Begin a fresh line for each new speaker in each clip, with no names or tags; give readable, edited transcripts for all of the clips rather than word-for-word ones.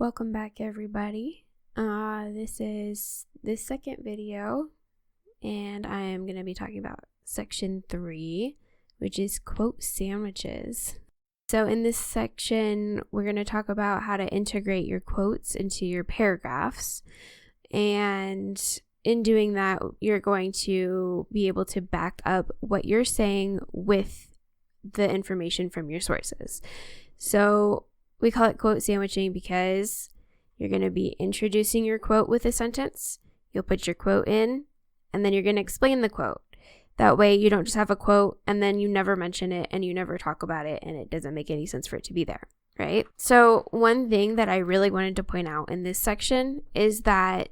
Welcome back, everybody. This is the second video, and I am going to be talking about section 3, which is quote sandwiches. So in this section, we're going to talk about how to integrate your quotes into your paragraphs. And in doing that, you're going to be able to back up what you're saying with the information from your sources. So we call it quote sandwiching because you're going to be introducing your quote with a sentence. You'll put your quote in, and then you're going to explain the quote. That way you don't just have a quote and then you never mention it and you never talk about it and it doesn't make any sense for it to be there, right? So one thing that I really wanted to point out in this section is that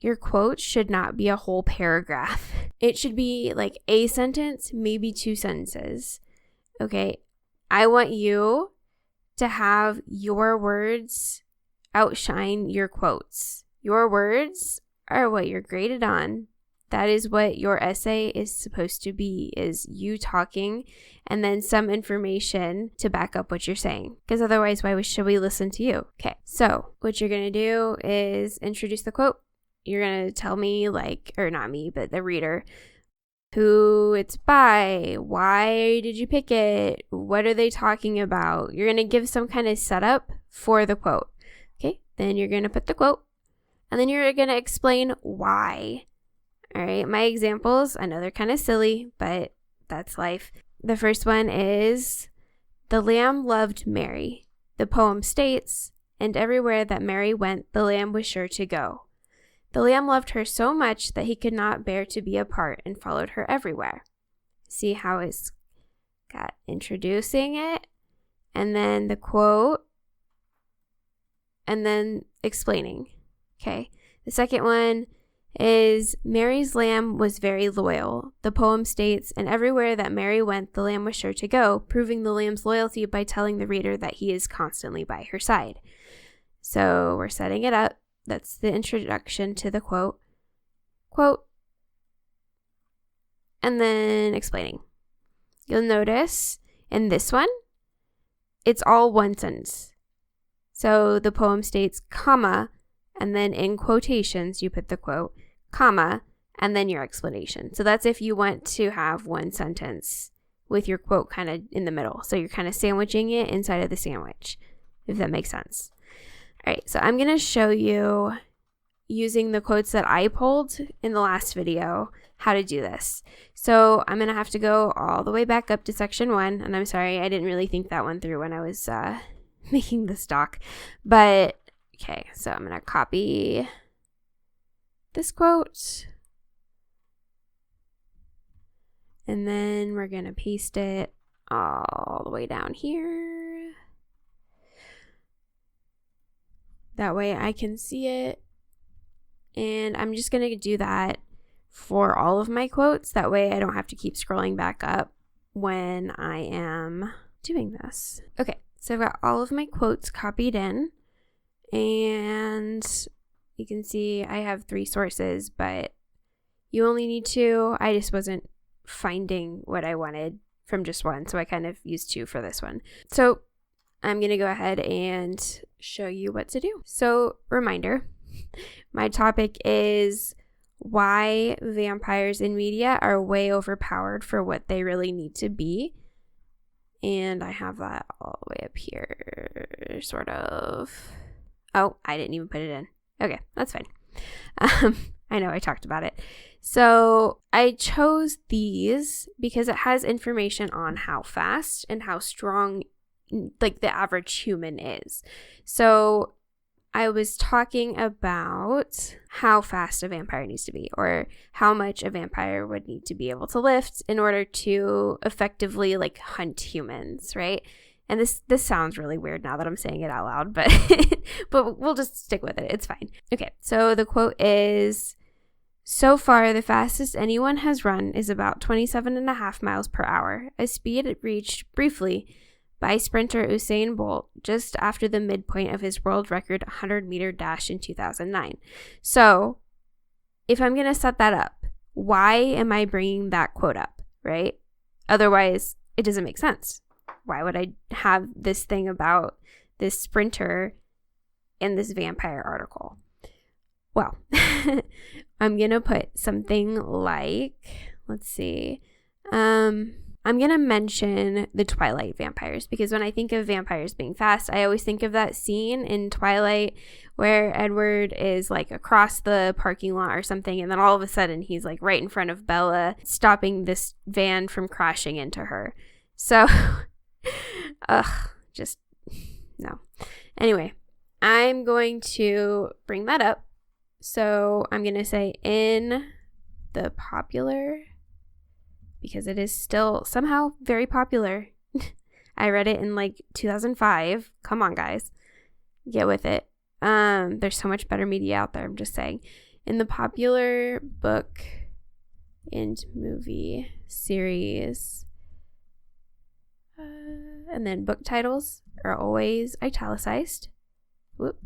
your quote should not be a whole paragraph. It should be like a sentence, maybe 2 sentences. Okay, I want you to have your words outshine your quotes. Your words are what you're graded on. That is what your essay is supposed to be, is you talking and then some information to back up what you're saying. Because otherwise, why should we listen to you? Okay, so what you're going to do is introduce the quote. You're going to tell me, or not me, but the reader, who it's by, why did you pick it, what are they talking about. You're going to give some kind of setup for the quote. Okay, then you're going to put the quote, and then you're going to explain why. All right, my examples, I know they're kind of silly, but that's life. The first one is, the lamb loved Mary. The poem states, and everywhere that Mary went, the lamb was sure to go. The lamb loved her so much that he could not bear to be apart and followed her everywhere. See how it's got introducing it, and then the quote, and then explaining. Okay, the second one is, Mary's lamb was very loyal. The poem states, and everywhere that Mary went, the lamb was sure to go, proving the lamb's loyalty by telling the reader that he is constantly by her side. So we're setting it up. That's the introduction to the quote, and then explaining. You'll notice in this one, it's all one sentence. So the poem states, comma, and then in quotations, you put the quote, comma, and then your explanation. So that's if you want to have one sentence with your quote kind of in the middle. So you're kind of sandwiching it inside of the sandwich, if that makes sense. All right, so I'm going to show you, using the quotes that I pulled in the last video, how to do this. So I'm going to have to go all the way back up to section 1. And I'm sorry, I didn't really think that one through when I was making this doc. But, okay, so I'm going to copy this quote. And then we're going to paste it all the way down here. That way I can see it. And I'm just going to do that for all of my quotes. That way I don't have to keep scrolling back up when I am doing this. Okay, so I've got all of my quotes copied in. And you can see I have 3 sources, but you only need 2. I just wasn't finding what I wanted from just one, so I kind of used 2 for this one. So I'm going to go ahead and show you what to do. So, reminder, my topic is why vampires in media are way overpowered for what they really need to be. And I have that all the way up here, sort of. Oh, I didn't even put it in. Okay, that's fine. I know I talked about it. So I chose these because it has information on how fast and how strong the average human is. So I was talking about how fast a vampire needs to be, or how much a vampire would need to be able to lift in order to effectively hunt humans, right? And this sounds really weird now that I'm saying it out loud, but but we'll just stick with it. It's fine. Okay, so the quote is, so far the fastest anyone has run is about 27.5 miles per hour, a speed reached briefly by sprinter Usain Bolt just after the midpoint of his world record 100-meter dash in 2009. So if I'm going to set that up, why am I bringing that quote up, right? Otherwise, it doesn't make sense. Why would I have this thing about this sprinter in this vampire article? Well, I'm going to put something like, let's see, I'm going to mention the Twilight vampires, because when I think of vampires being fast, I always think of that scene in Twilight where Edward is like across the parking lot or something, and then all of a sudden he's like right in front of Bella, stopping this van from crashing into her. So, just no. Anyway, I'm going to bring that up. So I'm going to say in the popular, because it is still somehow very popular. I read it in like 2005. Come on, guys. Get with it. There's so much better media out there. I'm just saying. In the popular book and movie series, and then book titles are always italicized. Whoop.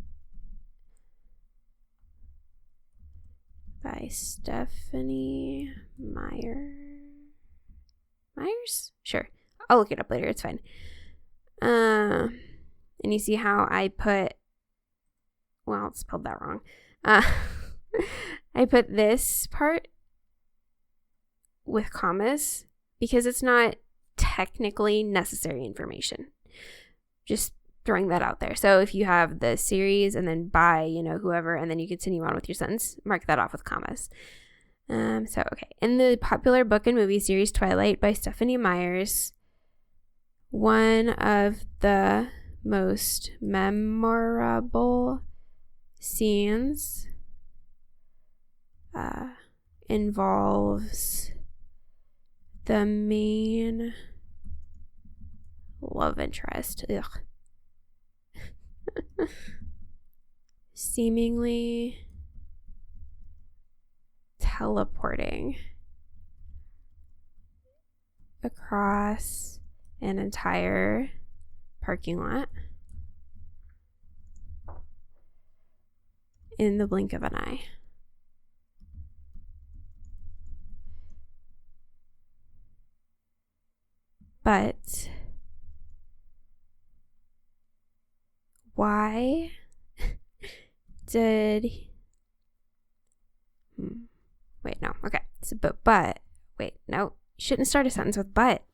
By Stephenie Meyers? Sure. I'll look it up later. It's fine. And you see how I put, well, it's spelled that wrong. I put this part with commas because it's not technically necessary information. Just throwing that out there. So if you have the series and then by, whoever, and then you continue on with your sentence, mark that off with commas. Okay. In the popular book and movie series Twilight by Stephenie Meyers, one of the most memorable scenes involves the main love interest. Seemingly teleporting across an entire parking lot in the blink of an eye. But why did wait, no. Okay. So, but wait, no. You shouldn't start a sentence with but.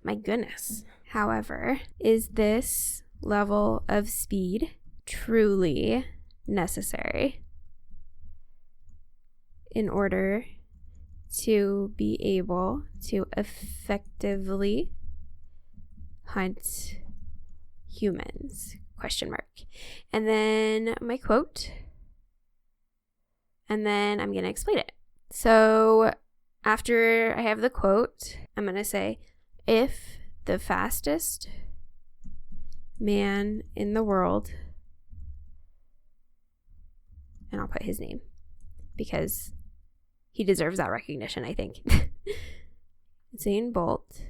My goodness. However, is this level of speed truly necessary in order to be able to effectively hunt humans? ? And then my quote. And then I'm going to explain it. So after I have the quote, I'm going to say, if the fastest man in the world, and I'll put his name because he deserves that recognition, I think. Usain Bolt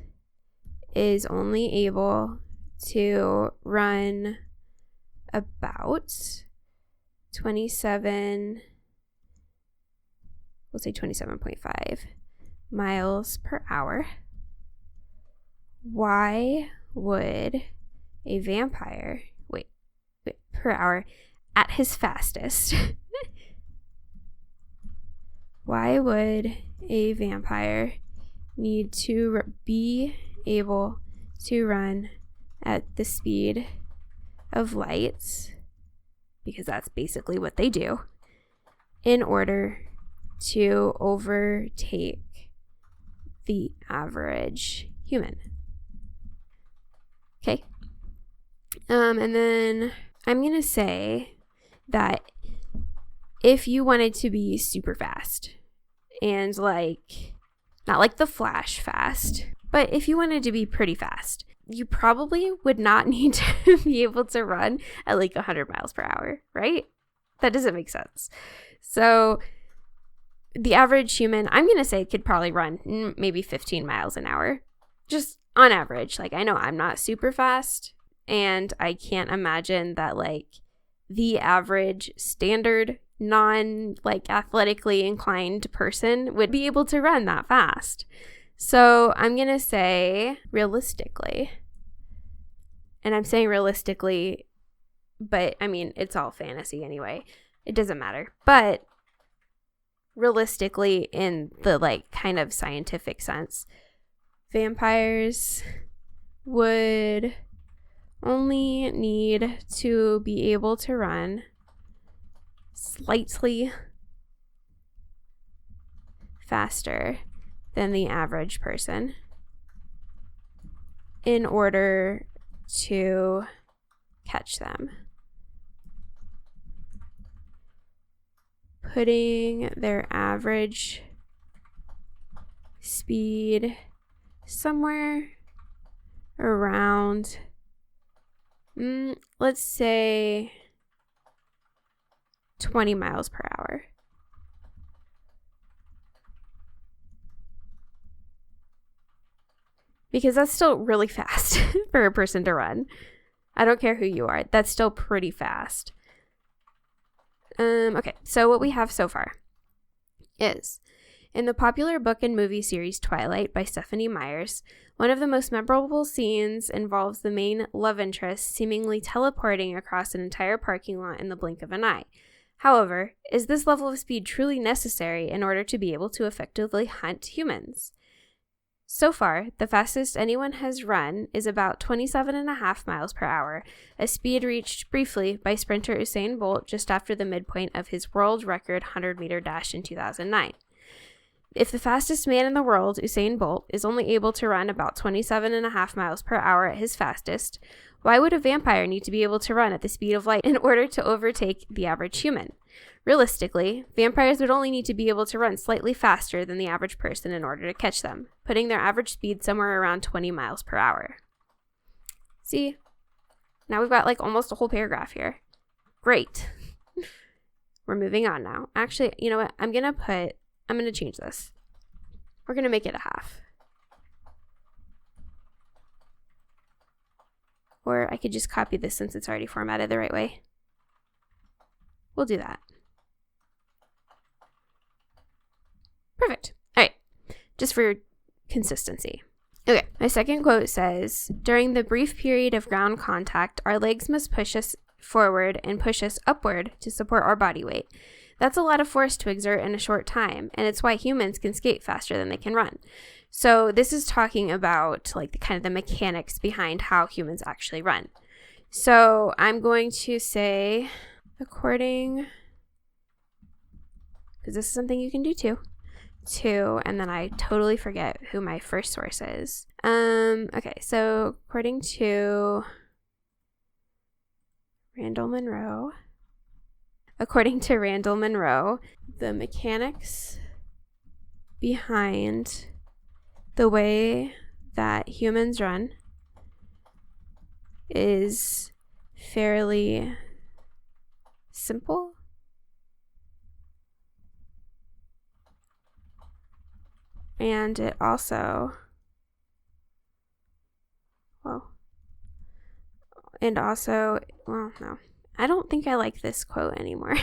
is only able to run about 27, we'll say 27.5 miles per hour. Why would a vampire, per hour at his fastest, why would a vampire need to be able to run at the speed of light, because that's basically what they do, in order to overtake the average human? Okay. And then I'm going to say that if you wanted to be super fast and not like the Flash fast, but if you wanted to be pretty fast, you probably would not need to be able to run at 100 miles per hour, right? That doesn't make sense. So the average human, I'm going to say, could probably run maybe 15 miles an hour, just on average. I know I'm not super fast, and I can't imagine that the average standard athletically inclined person would be able to run that fast. So I'm going to say realistically, and I'm saying realistically But I mean, it's all fantasy anyway. It doesn't matter. But realistically, in the like kind of scientific sense, vampires would only need to be able to run slightly faster than the average person in order to catch them, putting their average speed somewhere around, let's say 20 miles per hour. Because that's still really fast for a person to run. I don't care who you are. That's still pretty fast. Okay, so what we have so far is, in the popular book and movie series Twilight by Stephenie Meyers, one of the most memorable scenes involves the main love interest seemingly teleporting across an entire parking lot in the blink of an eye. However, is this level of speed truly necessary in order to be able to effectively hunt humans? So far, the fastest anyone has run is about 27.5 miles per hour, a speed reached briefly by sprinter Usain Bolt just after the midpoint of his world record 100-meter dash in 2009. If the fastest man in the world, Usain Bolt, is only able to run about 27.5 miles per hour at his fastest, why would a vampire need to be able to run at the speed of light in order to overtake the average human? Realistically, vampires would only need to be able to run slightly faster than the average person in order to catch them, putting their average speed somewhere around 20 miles per hour. See? Now we've got like almost a whole paragraph here. Great. We're moving on now. Actually, you know what? I'm going to change this. We're going to make it a half. Or I could just copy this since it's already formatted the right way. We'll do that. Perfect. All right. Just for consistency. Okay. My second quote says, "During the brief period of ground contact, our legs must push us forward and push us upward to support our body weight. That's a lot of force to exert in a short time, and it's why humans can skate faster than they can run." So this is talking about like the kind of the mechanics behind how humans actually run. So I'm going to say, according, because this is something you can do too, and then I totally forget who my first source is. Okay, so according to Randall Munroe, the mechanics behind the way that humans run is fairly simple. And it also, no. I don't think I like this quote anymore.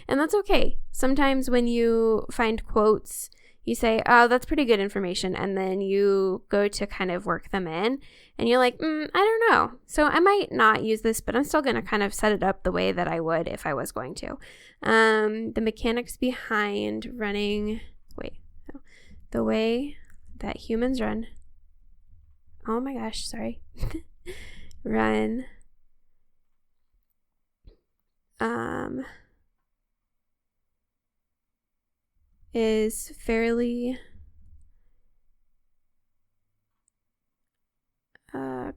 And that's okay. Sometimes when you find quotes, you say, oh, that's pretty good information. And then you go to kind of work them in and you're like, I don't know. So I might not use this, but I'm still going to kind of set it up the way that I would if I was going to. The mechanics behind running, the way that humans run. Oh my gosh, sorry. Run. Is fairly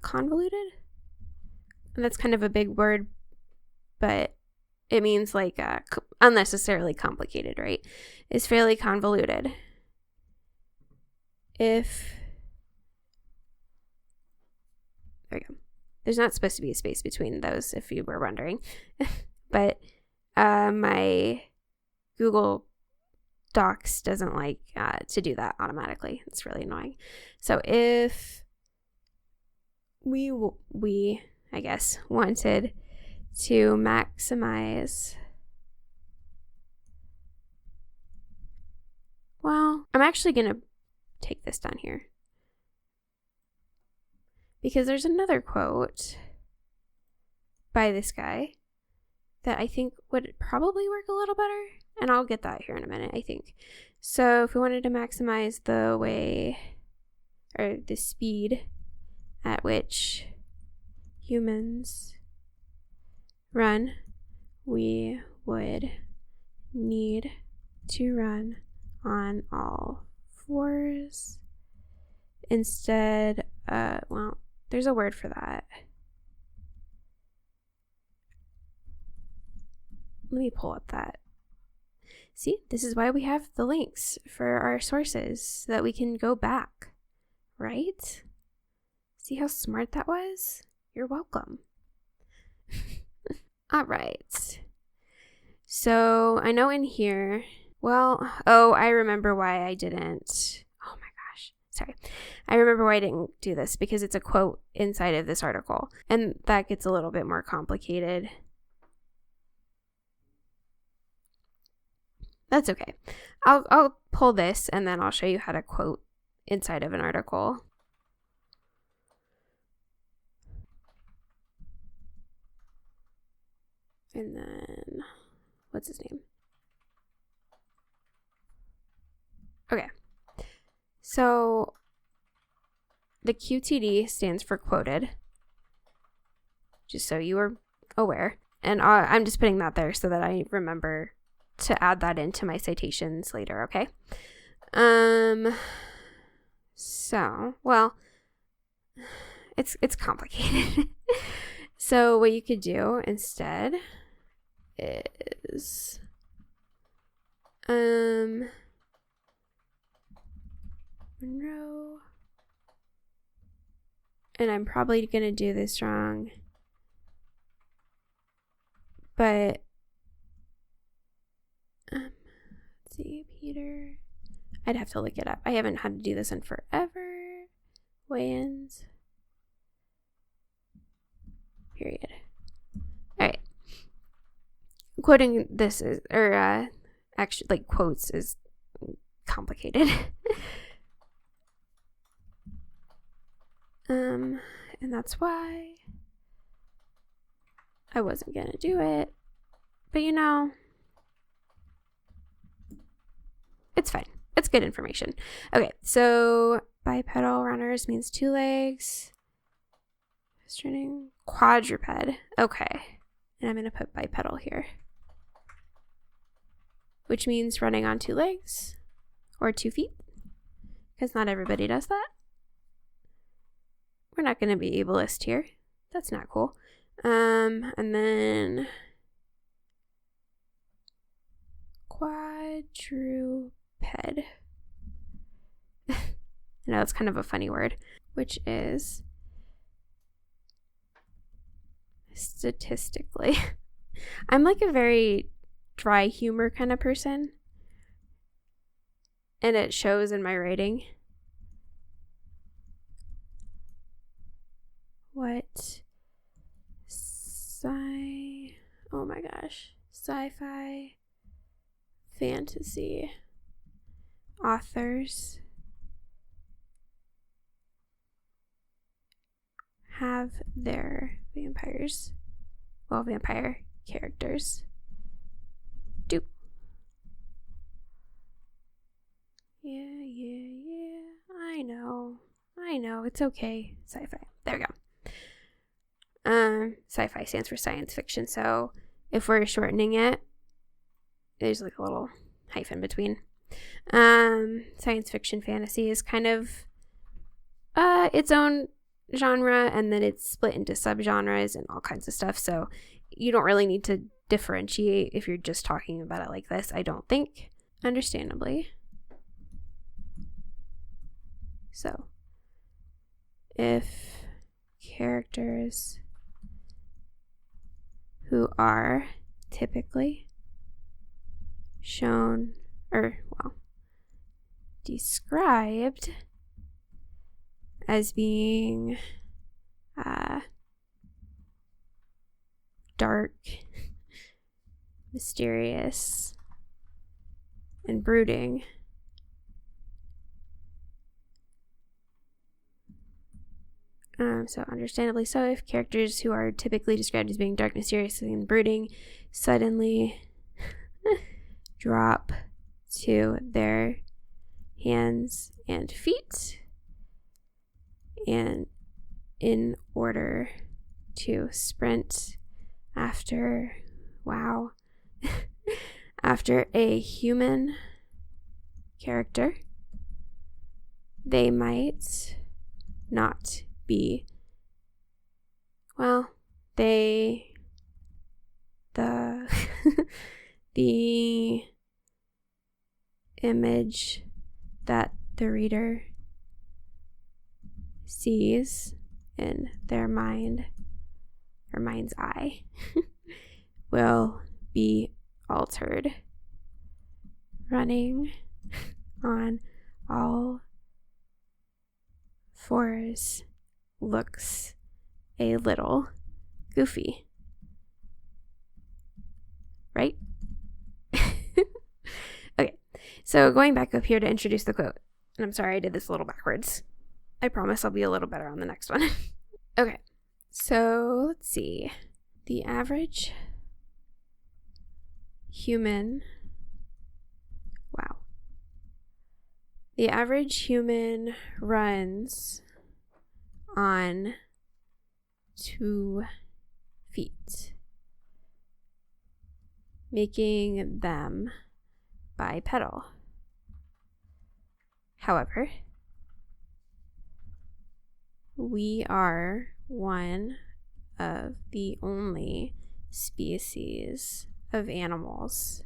convoluted. And that's kind of a big word, but it means like unnecessarily complicated, right? Is fairly convoluted. There we go. There's not supposed to be a space between those, if you were wondering. But my Google Docs doesn't like to do that automatically. It's really annoying. So if we I guess wanted to maximize, well, I'm actually going to take this down here because there's another quote by this guy that I think would probably work a little better. And I'll get that here in a minute, I think. So if we wanted to maximize the way, or the speed at which humans run, we would need to run on all fours instead. Well, there's a word for that. Let me pull up that. See, this is why we have the links for our sources so that we can go back, right? See how smart that was? You're welcome. All right. So I know in here, I remember why I didn't. Oh my gosh. Sorry. I remember why I didn't do this, because it's a quote inside of this article, and that gets a little bit more complicated. That's okay. I'll pull this and then I'll show you how to quote inside of an article. And then, what's his name? Okay. So the QTD stands for quoted, just so you are aware. And I'm just putting that there so that I remember to add that into my citations later, okay? So, well, it's complicated. So what you could do instead is Monroe, and I'm probably gonna do this wrong, but let's see, Peter, I'd have to look it up. I haven't had to do this in forever. Weigh-ins, period. All right. Quoting this is, or actually, like, quotes is complicated. And that's why I wasn't gonna do it, but you know, it's fine. It's good information. Okay, so bipedal runners means 2 legs. Training quadruped. Okay, and I'm gonna put bipedal here, which means running on 2 legs or 2 feet, because not everybody does that. We're not going to be ableist here. That's not cool. And then quadruped. I know it's kind of a funny word, which is statistically. I'm like a very dry humor kind of person, and it shows in my writing. What oh my gosh, sci-fi fantasy authors have their vampire characters do. Yeah, I know, it's okay. Sci-fi, there we go. Sci-fi stands for science fiction, so if we're shortening it, there's like a little hyphen between. Science fiction fantasy is kind of its own genre, and then it's split into subgenres and all kinds of stuff, so you don't really need to differentiate if you're just talking about it like this, I don't think, understandably. So if characters who are typically shown, described as being dark, mysterious, and brooding, So understandably so, if characters who are typically described as being dark, mysterious, and brooding suddenly drop to their hands and feet, and in order to sprint after after a human character, they might not be the image that the reader sees in their mind or mind's eye will be altered. Running on all fours looks a little goofy, right? Okay, so going back up here to introduce the quote, and I'm sorry I did this a little backwards. I promise I'll be a little better on the next one. Okay, so let's see. The average human, the average human runs on 2 feet, making them bipedal. However, we are one of the only species of animals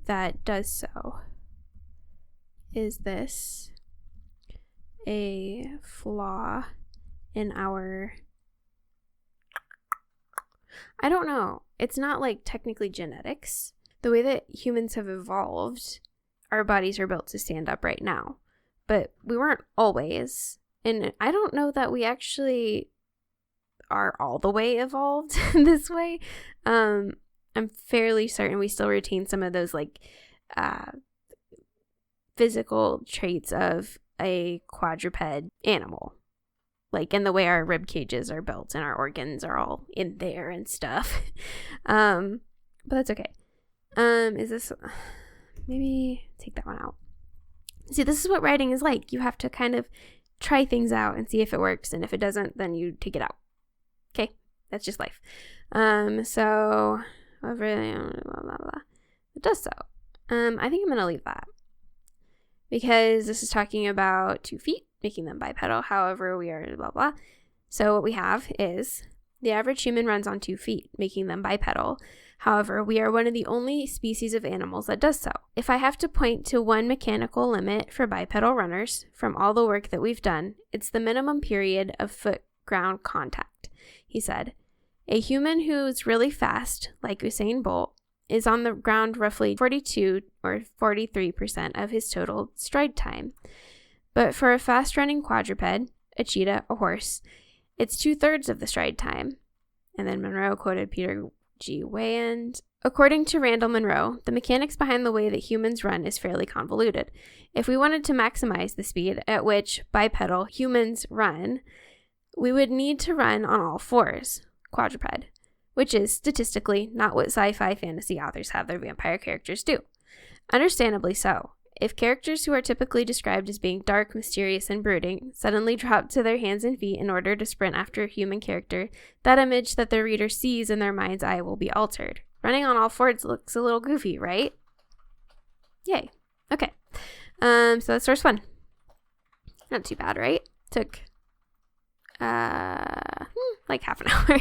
that does so. Is this a flaw in our... I don't know. It's not like technically genetics. The way that humans have evolved, our bodies are built to stand up right now. But we weren't always. And I don't know that we actually are all the way evolved this way. I'm fairly certain we still retain some of those like physical traits of a quadruped animal, like in the way our rib cages are built and our organs are all in there and stuff. But that's okay. Is this, maybe take that one out. See, this is what writing is like. You have to kind of try things out and see if it works, and if it doesn't, then you take it out. Okay, that's just life. So however, blah, blah, blah. It does so. I think I'm gonna leave that, because this is talking about 2 feet, making them bipedal. However, we are blah, blah. So what we have is the average human runs on 2 feet, making them bipedal. However, we are one of the only species of animals that does so. If I have to point to one mechanical limit for bipedal runners from all the work that we've done, it's the minimum period of foot-ground contact, he said. A human who's really fast, like Usain Bolt, is on the ground roughly 42 or 43% of his total stride time. But for a fast-running quadruped, a cheetah, a horse, it's 2/3 of the stride time. And then Monroe quoted Peter G. Weyand. According to Randall Monroe, the mechanics behind the way that humans run is fairly convoluted. If we wanted to maximize the speed at which bipedal humans run, we would need to run on all fours, quadruped, which is statistically not what sci-fi fantasy authors have their vampire characters do. Understandably so. If characters who are typically described as being dark, mysterious, and brooding suddenly drop to their hands and feet in order to sprint after a human character, that image that the reader sees in their mind's eye will be altered. Running on all fours looks a little goofy, right? Yay. Okay. So that's source 1. Not too bad, right? Took like half an hour.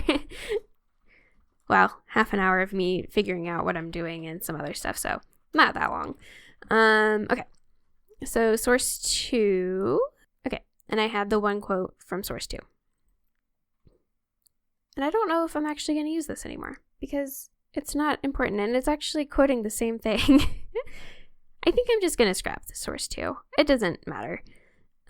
Well, half an hour of me figuring out what I'm doing and some other stuff, so not that long. Okay, so source 2. Okay, and I had the one quote from source 2. And I don't know if I'm actually going to use this anymore, because it's not important, and it's actually quoting the same thing. I think I'm just going to scrap the source 2. It doesn't matter.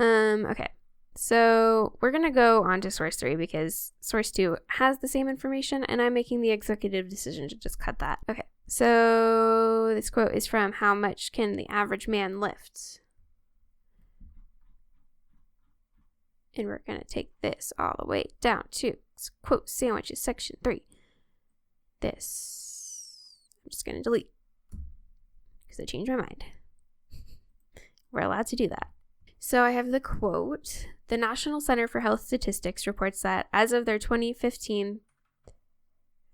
Okay, so we're going to go on to source 3, because source 2 has the same information, and I'm making the executive decision to just cut that. Okay. So this quote is from How Much Can the Average Man Lift? And we're going to take this all the way down to quote sandwiches, section 3. This, I'm just going to delete because I changed my mind. We're allowed to do that. So I have the quote. The National Center for Health Statistics reports that as of their 2015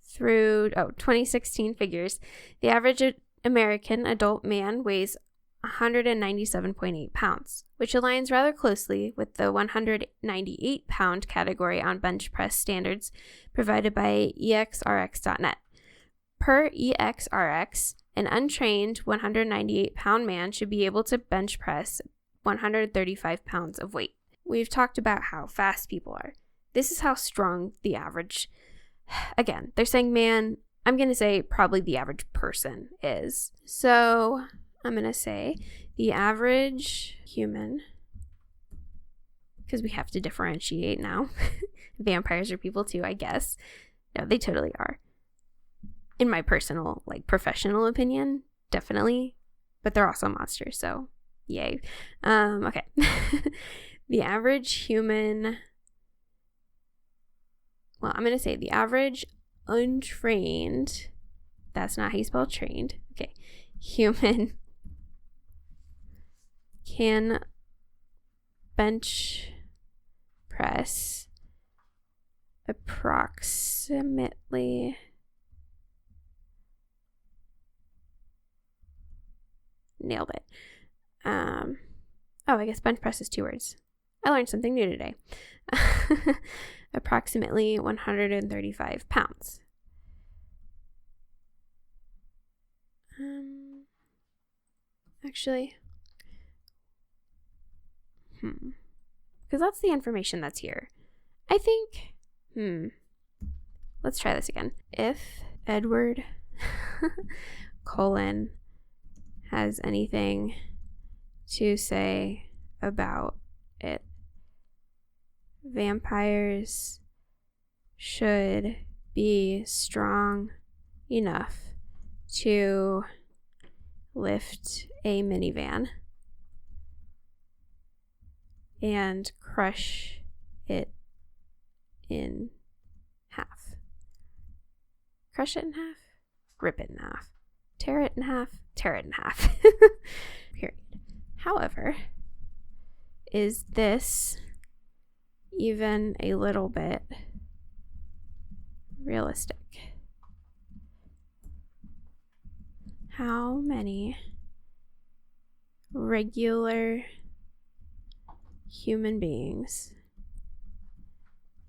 through 2016 figures, the average American adult man weighs 197.8 pounds, which aligns rather closely with the 198-pound category on bench press standards provided by EXRX.net. Per EXRX, an untrained 198-pound man should be able to bench press 135 pounds of weight. We've talked about how fast people are. This is how strong the average, again, they're saying man, I'm going to say probably the average person is. So I'm going to say the average human, because we have to differentiate now. Vampires are people too, I guess. No, they totally are. In my personal, professional opinion, definitely. But they're also monsters, so yay. Okay. The average human, well, I'm going to say the average untrained, that's not how you spell trained, okay, human can bench press approximately nailed it. I guess bench press is 2 words. I learned something new today. Approximately 135 pounds. Actually, because that's the information that's here. I think, let's try this again. If Edward Cullen has anything to say about it, vampires should be strong enough to lift a minivan and crush it in half. Crush it in half? Rip it in half. Tear it in half? Tear it in half. Period. However, is this even a little bit realistic? How many regular human beings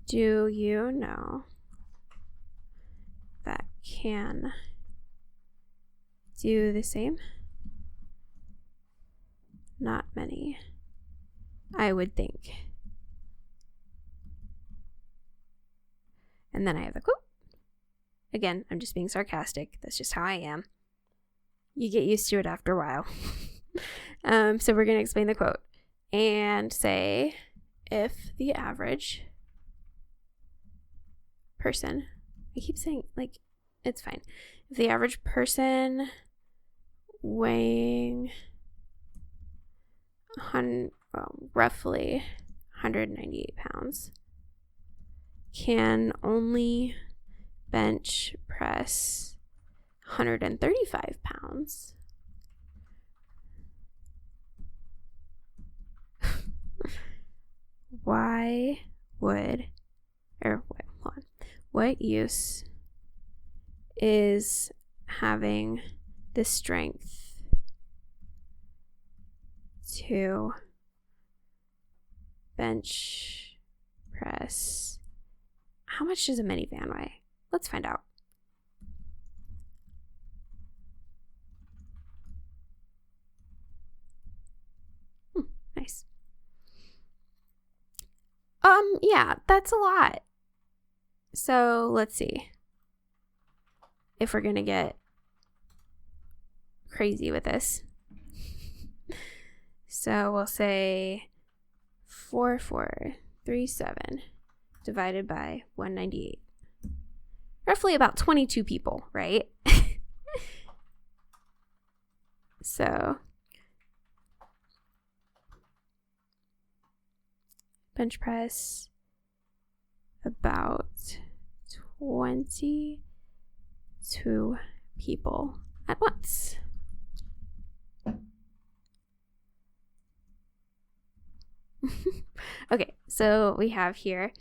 do you know that can do the same? Not many, I would think. And then I have the quote. Again, I'm just being sarcastic. That's just how I am. You get used to it after a while. So we're going to explain the quote and say, if the average person, I keep saying, it's fine. If the average person weighing roughly 198 pounds can only bench press 135 pounds, what use is having the strength to bench press? How much does a minivan weigh? Let's find out. Nice. Yeah, that's a lot. So let's see if we're gonna get crazy with this. So we'll say 4437 divided by 198. Roughly about 22 people, right? So bench press about 22 people at once. Okay, so we have here,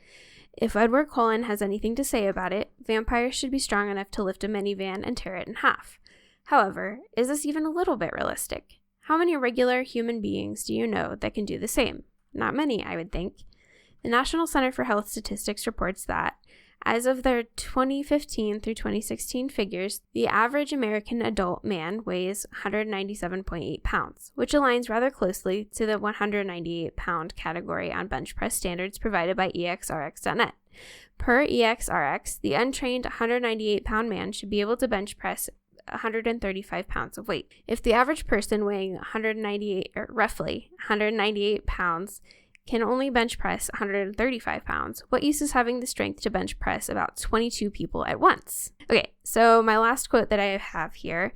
if Edward Cullen has anything to say about it, vampires should be strong enough to lift a minivan and tear it in half. However, is this even a little bit realistic? How many regular human beings do you know that can do the same? Not many, I would think. The National Center for Health Statistics reports that, as of their 2015 through 2016 figures, the average American adult man weighs 197.8 pounds, which aligns rather closely to the 198-pound category on bench press standards provided by EXRX.net. Per EXRX, the untrained 198-pound man should be able to bench press 135 pounds of weight. If the average person weighing roughly 198 pounds can only bench press 135 pounds, what use is having the strength to bench press about 22 people at once? Okay, so my last quote that I have here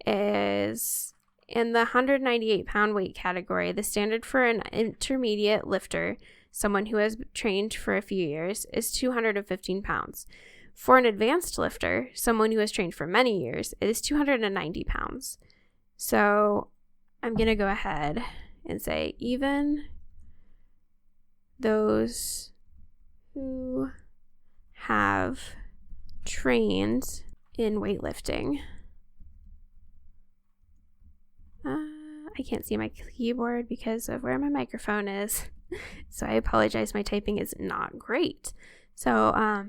is, in the 198-pound weight category, the standard for an intermediate lifter, someone who has trained for a few years, is 215 pounds. For an advanced lifter, someone who has trained for many years, it is 290 pounds. So I'm going to go ahead and say even those who have trained in weightlifting. I can't see my keyboard because of where my microphone is, so I apologize. My typing is not great. So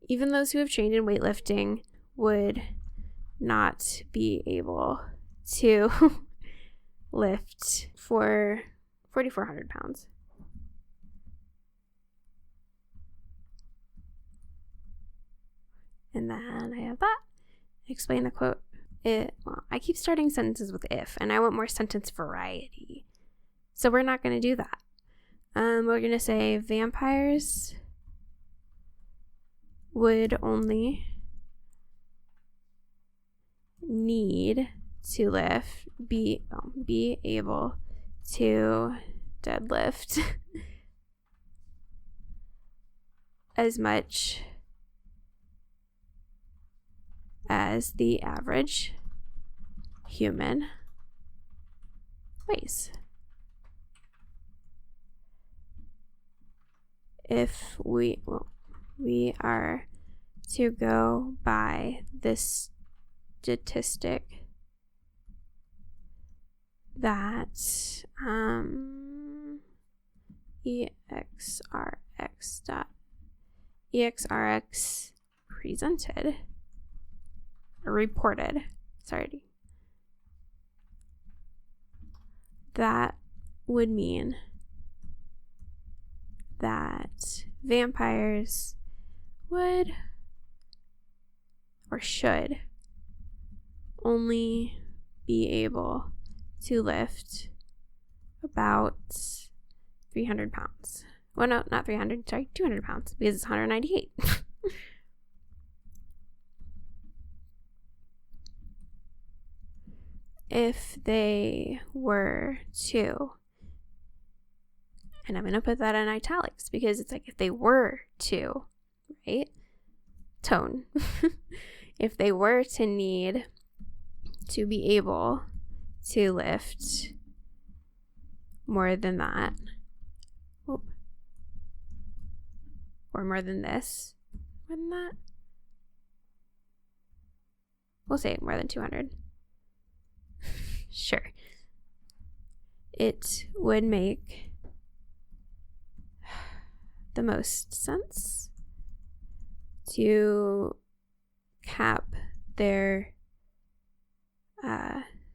even those who have trained in weightlifting would not be able to lift for 4,400 pounds. And then I have that. Explain the quote. I keep starting sentences with if, and I want more sentence variety. So we're not going to do that. We're going to say vampires would only need to be able to deadlift as much as the average human weighs. If we are to go by this statistic that EXRX reported, that would mean that vampires would or should only be able to lift about 300 pounds. Well, no, not 300, 200 pounds, because it's 198. If they were to, and I'm going to put that in italics because it's like if they were to, right? Tone. If they were to need to be able to lift more than that, or more than this, more than that, we'll say more than 200. Sure. It would make the most sense to cap their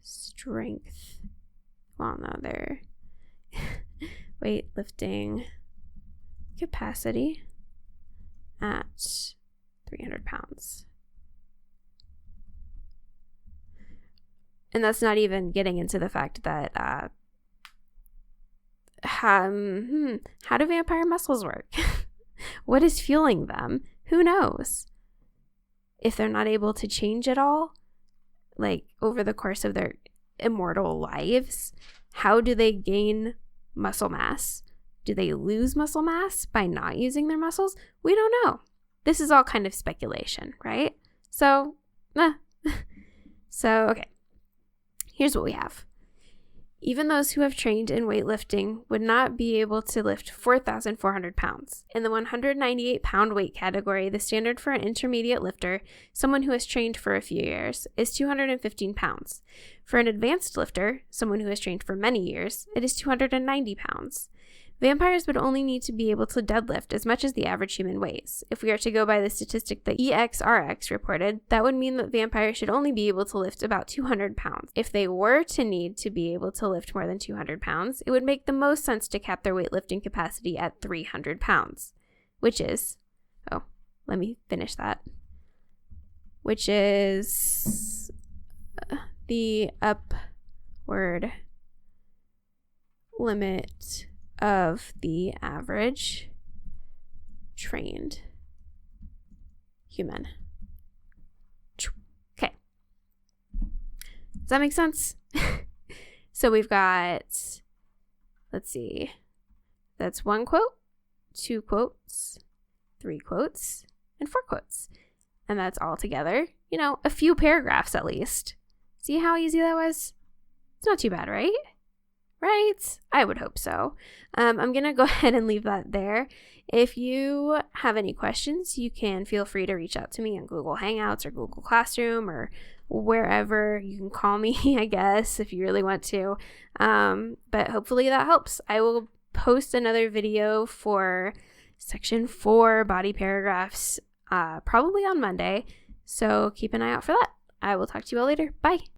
strength, their weightlifting capacity at 300 pounds. And that's not even getting into the fact that how do vampire muscles work? What is fueling them? Who knows? If they're not able to change at all, like over the course of their immortal lives, how do they gain muscle mass? Do they lose muscle mass by not using their muscles? We don't know. This is all kind of speculation, right? So, okay. Here's what we have. Even those who have trained in weightlifting would not be able to lift 4,400 pounds. In the 198-pound weight category, the standard for an intermediate lifter, someone who has trained for a few years, is 215 pounds. For an advanced lifter, someone who has trained for many years, it is 290 pounds. Vampires would only need to be able to deadlift as much as the average human weighs. If we are to go by the statistic that EXRX reported, that would mean that vampires should only be able to lift about 200 pounds. If they were to need to be able to lift more than 200 pounds, it would make the most sense to cap their weightlifting capacity at 300 pounds, which is, let me finish that, which is the upward limit of the average trained human. Okay. Does that make sense? So we've got, let's see, that's 1 quote, 2 quotes, 3 quotes, and 4 quotes. And that's all together, a few paragraphs at least. See how easy that was? It's not too bad, right? Right? I would hope so. I'm going to go ahead and leave that there. If you have any questions, you can feel free to reach out to me on Google Hangouts or Google Classroom or wherever. You can call me, I guess, if you really want to. But hopefully that helps. I will post another video for Section 4 body paragraphs probably on Monday. So keep an eye out for that. I will talk to you all later. Bye.